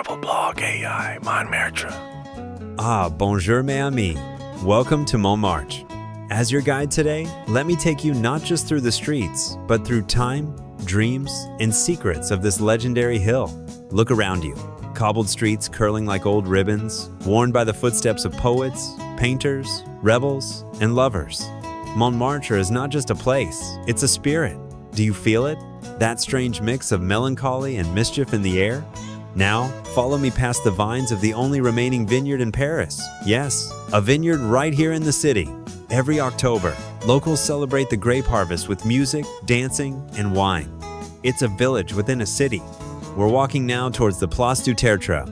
Travel blog AI Montmartre. Bonjour mes amis. Welcome to Montmartre. As your guide today, let me take you not just through the streets, but through time, dreams, and secrets of this legendary hill. Look around you. Cobbled streets curling like old ribbons, worn by the footsteps of poets, painters, rebels, and lovers. Montmartre is not just a place, it's a spirit. Do you feel it? That strange mix of melancholy and mischief in the air? Now, follow me past the vines of the only remaining vineyard in Paris. Yes, a vineyard right here in the city. Every October, locals celebrate the grape harvest with music, dancing, and wine. It's a village within a city. We're walking now towards the Place du Tertre.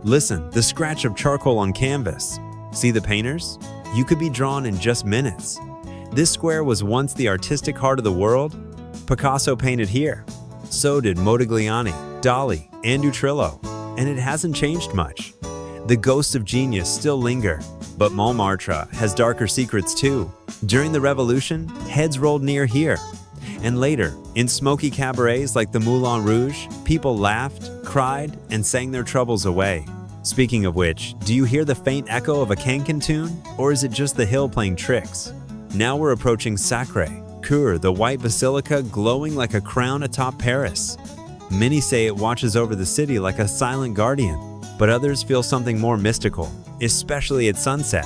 Listen, the scratch of charcoal on canvas. See the painters? You could be drawn in just minutes. This square was once the artistic heart of the world. Picasso painted here. So did Modigliani, Dali, and Utrillo. And it hasn't changed much. The ghosts of genius still linger, but Montmartre has darker secrets too. During the Revolution, heads rolled near here. And later, in smoky cabarets like the Moulin Rouge, people laughed, cried, and sang their troubles away. Speaking of which, do you hear the faint echo of a cancan tune? Or is it just the hill playing tricks? Now we're approaching Sacré-Cœur, the white basilica glowing like a crown atop Paris. Many say it watches over the city like a silent guardian, but others feel something more mystical, especially at sunset,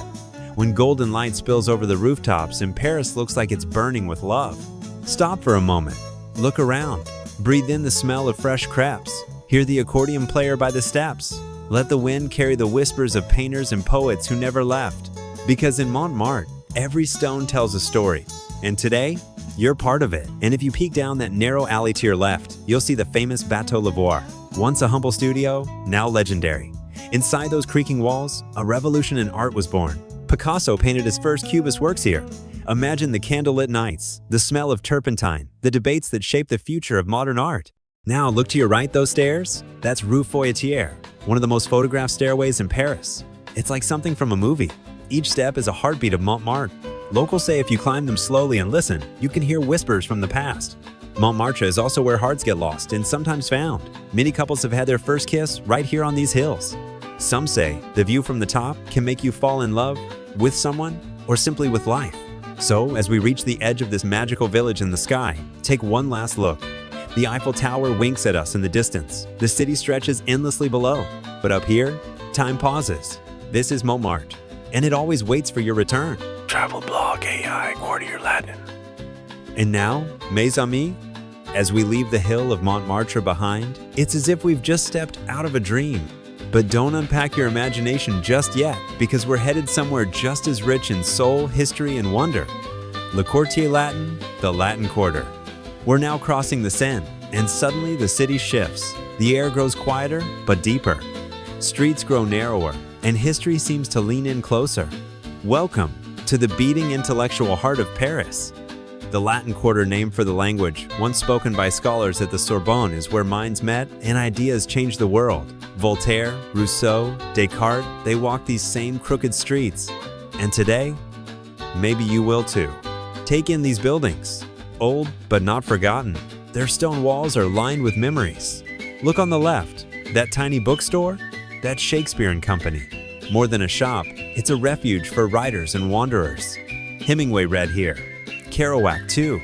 when golden light spills over the rooftops and Paris looks like it's burning with love. Stop for a moment, look around, breathe in the smell of fresh crepes, hear the accordion player by the steps. Let the wind carry the whispers of painters and poets who never left. Because in Montmartre, every stone tells a story, and today, you're part of it. And if you peek down that narrow alley to your left, you'll see the famous Bateau Lavoir. Once a humble studio, now legendary. Inside those creaking walls, a revolution in art was born. Picasso painted his first Cubist works here. Imagine the candlelit nights, the smell of turpentine, the debates that shaped the future of modern art. Now look to your right, those stairs? That's Rue Feuilletier, one of the most photographed stairways in Paris. It's like something from a movie. Each step is a heartbeat of Montmartre. Locals say if you climb them slowly and listen, you can hear whispers from the past. Montmartre is also where hearts get lost and sometimes found. Many couples have had their first kiss right here on these hills. Some say the view from the top can make you fall in love with someone or simply with life. So, as we reach the edge of this magical village in the sky, take one last look. The Eiffel Tower winks at us in the distance. The city stretches endlessly below. But up here, time pauses. This is Montmartre, and it always waits for your return. Travel blog AI Quartier Latin. And now, mes amis, as we leave the hill of Montmartre behind, it's as if we've just stepped out of a dream. But don't unpack your imagination just yet, because we're headed somewhere just as rich in soul, history, and wonder. Le Quartier Latin, the Latin Quarter. We're now crossing the Seine, and suddenly the city shifts. The air grows quieter, but deeper. Streets grow narrower, and history seems to lean in closer. Welcome to the beating intellectual heart of Paris. The Latin Quarter, named for the language once spoken by scholars at the Sorbonne, is where minds met and ideas changed the world. Voltaire, Rousseau, Descartes, they walked these same crooked streets. And today, maybe you will too. Take in these buildings. Old, but not forgotten. Their stone walls are lined with memories. Look on the left, that tiny bookstore? That's Shakespeare and Company. More than a shop, it's a refuge for writers and wanderers. Hemingway read here. Kerouac too.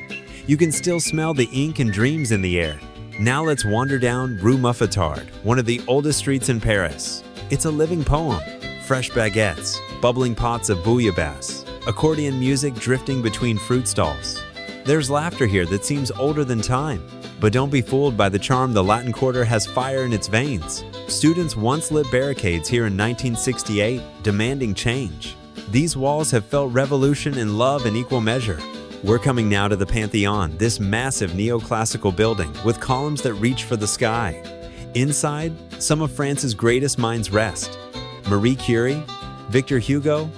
You can still smell the ink and dreams in the air. Now let's wander down Rue Mouffetard, one of the oldest streets in Paris. It's a living poem. Fresh baguettes, bubbling pots of bouillabaisse, accordion music drifting between fruit stalls. There's laughter here that seems older than time. But don't be fooled by the charm. The Latin Quarter has fire in its veins. Students once lit barricades here in 1968, demanding change. These walls have felt revolution and love in equal measure. We're coming now to the Pantheon, this massive neoclassical building with columns that reach for the sky. Inside, some of France's greatest minds rest. Marie Curie, Victor Hugo,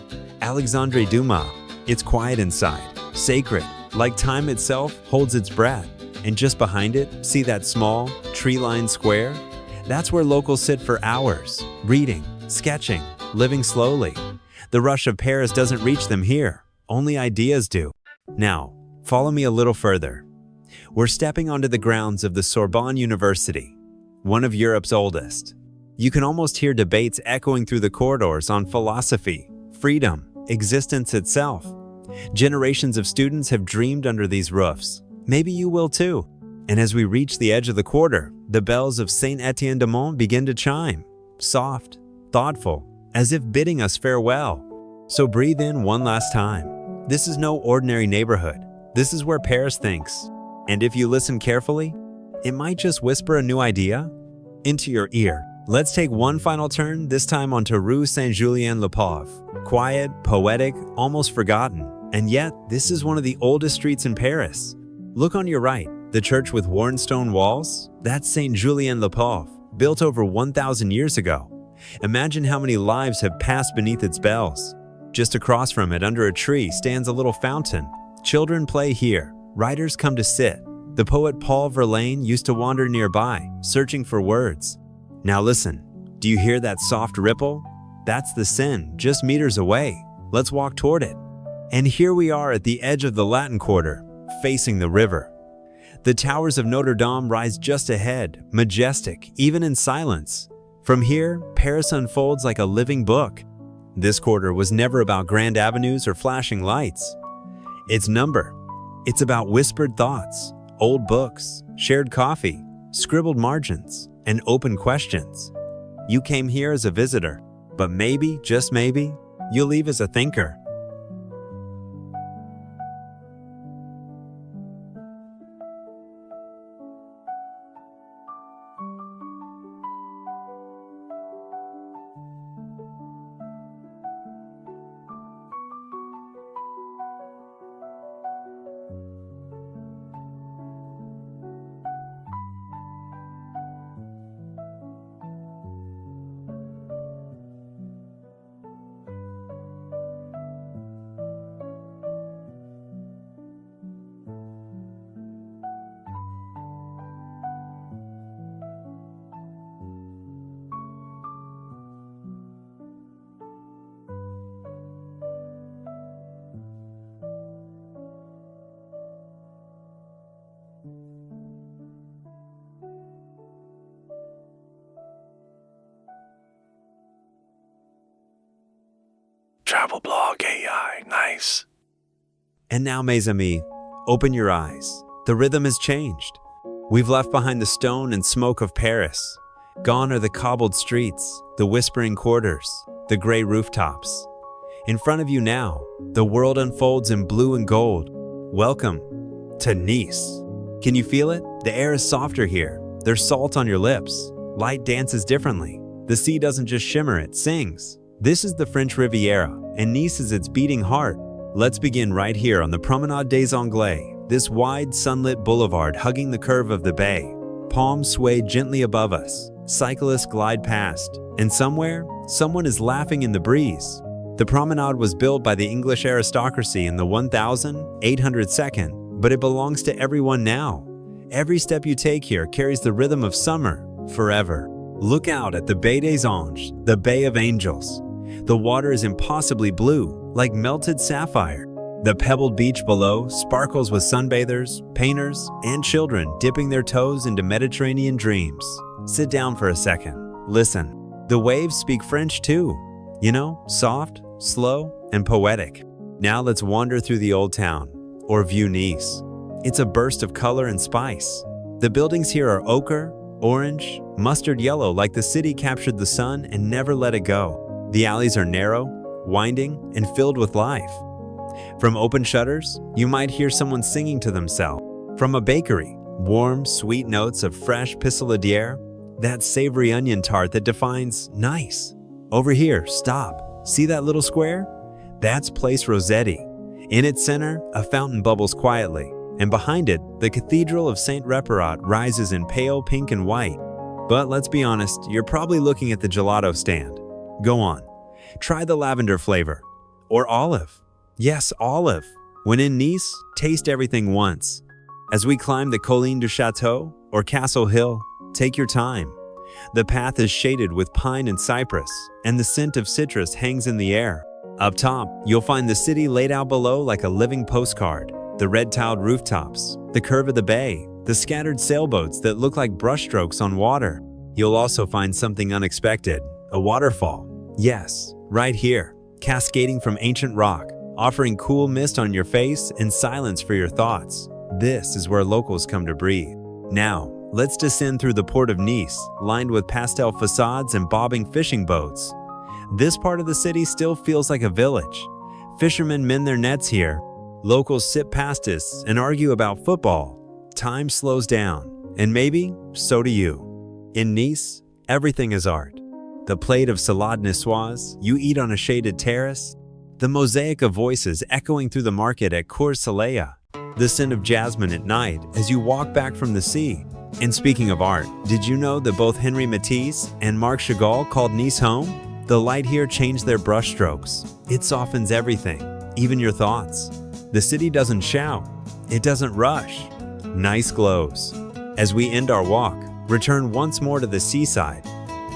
Alexandre Dumas. It's quiet inside, sacred, like time itself holds its breath. And just behind it, see that small, tree-lined square? That's where locals sit for hours, reading, sketching, living slowly. The rush of Paris doesn't reach them here, only ideas do. Now, follow me a little further. We're stepping onto the grounds of the Sorbonne University, one of Europe's oldest. You can almost hear debates echoing through the corridors on philosophy, freedom, existence itself. Generations of students have dreamed under these roofs. Maybe you will too. And as we reach the edge of the quarter, the bells of Saint-Étienne-de-Mont begin to chime, soft, thoughtful, as if bidding us farewell. So breathe in one last time. This is no ordinary neighborhood. This is where Paris thinks. And if you listen carefully, it might just whisper a new idea into your ear. Let's take one final turn, this time onto Rue Saint-Julien-le-Pauvre. Quiet, poetic, almost forgotten. And yet, this is one of the oldest streets in Paris. Look on your right, the church with worn stone walls. That's Saint-Julien-le-Pauvre, built over 1,000 years ago. Imagine how many lives have passed beneath its bells. Just across from it, under a tree, stands a little fountain. Children play here. Writers come to sit. The poet Paul Verlaine used to wander nearby, searching for words. Now listen, do you hear that soft ripple? That's the Seine, just meters away. Let's walk toward it. And here we are at the edge of the Latin Quarter, facing the river. The towers of Notre Dame rise just ahead, majestic, even in silence. From here, Paris unfolds like a living book. This quarter was never about grand avenues or flashing lights. It's about whispered thoughts, old books, shared coffee, scribbled margins, and open questions. You came here as a visitor, but maybe, just maybe, you'll leave as a thinker. Travel blog AI, nice. And now, mes amis, open your eyes. The rhythm has changed. We've left behind the stone and smoke of Paris. Gone are the cobbled streets, the whispering quarters, the gray rooftops. In front of you now, the world unfolds in blue and gold. Welcome to Nice. Can you feel it? The air is softer here. There's salt on your lips. Light dances differently. The sea doesn't just shimmer, it sings. This is the French Riviera, and Nice is its beating heart. Let's begin right here on the Promenade des Anglais, this wide, sunlit boulevard hugging the curve of the bay. Palms sway gently above us. Cyclists glide past, and somewhere, someone is laughing in the breeze. The promenade was built by the English aristocracy in the 1802, but it belongs to everyone now. Every step you take here carries the rhythm of summer, forever. Look out at the Baie des Anges, the Bay of Angels. The water is impossibly blue, like melted sapphire. The pebbled beach below sparkles with sunbathers, painters, and children dipping their toes into Mediterranean dreams. Sit down for a second. Listen. The waves speak French too. You know, soft, slow, and poetic. Now let's wander through the old town, or view Nice. It's a burst of color and spice. The buildings here are ochre, orange, mustard yellow, like the city captured the sun and never let it go. The alleys are narrow, winding, and filled with life. From open shutters, you might hear someone singing to themselves. From a bakery, warm, sweet notes of fresh pissaladière, that savory onion tart that defines Nice. Over here, stop. See that little square? That's Place Rossetti. In its center, a fountain bubbles quietly, and behind it, the Cathedral of Saint Reparat rises in pale pink and white. But let's be honest, you're probably looking at the gelato stand. Go on. Try the lavender flavor. Or olive. Yes, olive. When in Nice, taste everything once. As we climb the Colline du Château, or Castle Hill, take your time. The path is shaded with pine and cypress, and the scent of citrus hangs in the air. Up top, you'll find the city laid out below like a living postcard. The red-tiled rooftops, the curve of the bay, the scattered sailboats that look like brushstrokes on water. You'll also find something unexpected, a waterfall. Yes, right here, cascading from ancient rock, offering cool mist on your face and silence for your thoughts. This is where locals come to breathe. Now, let's descend through the port of Nice, lined with pastel facades and bobbing fishing boats. This part of the city still feels like a village. Fishermen mend their nets here. Locals sip pastis and argue about football. Time slows down, and maybe so do you. In Nice, everything is art. The plate of salade niçoise you eat on a shaded terrace, the mosaic of voices echoing through the market at Cours Soleil, the scent of jasmine at night as you walk back from the sea. And speaking of art, did you know that both Henri Matisse and Marc Chagall called Nice home? The light here changed their brushstrokes. It softens everything, even your thoughts. The city doesn't shout. It doesn't rush. Nice glows. As we end our walk, return once more to the seaside.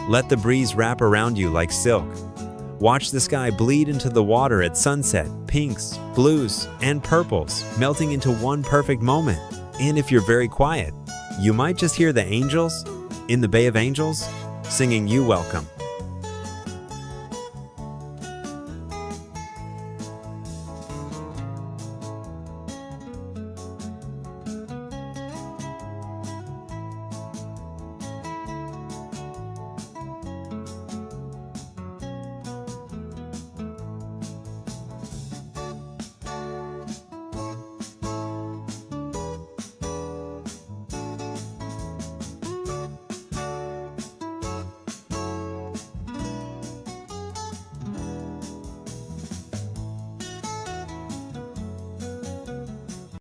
Let the breeze wrap around you like silk. Watch the sky bleed into the water at sunset, pinks, blues, and purples, melting into one perfect moment. And if you're very quiet, you might just hear the angels in the Bay of Angels singing you welcome.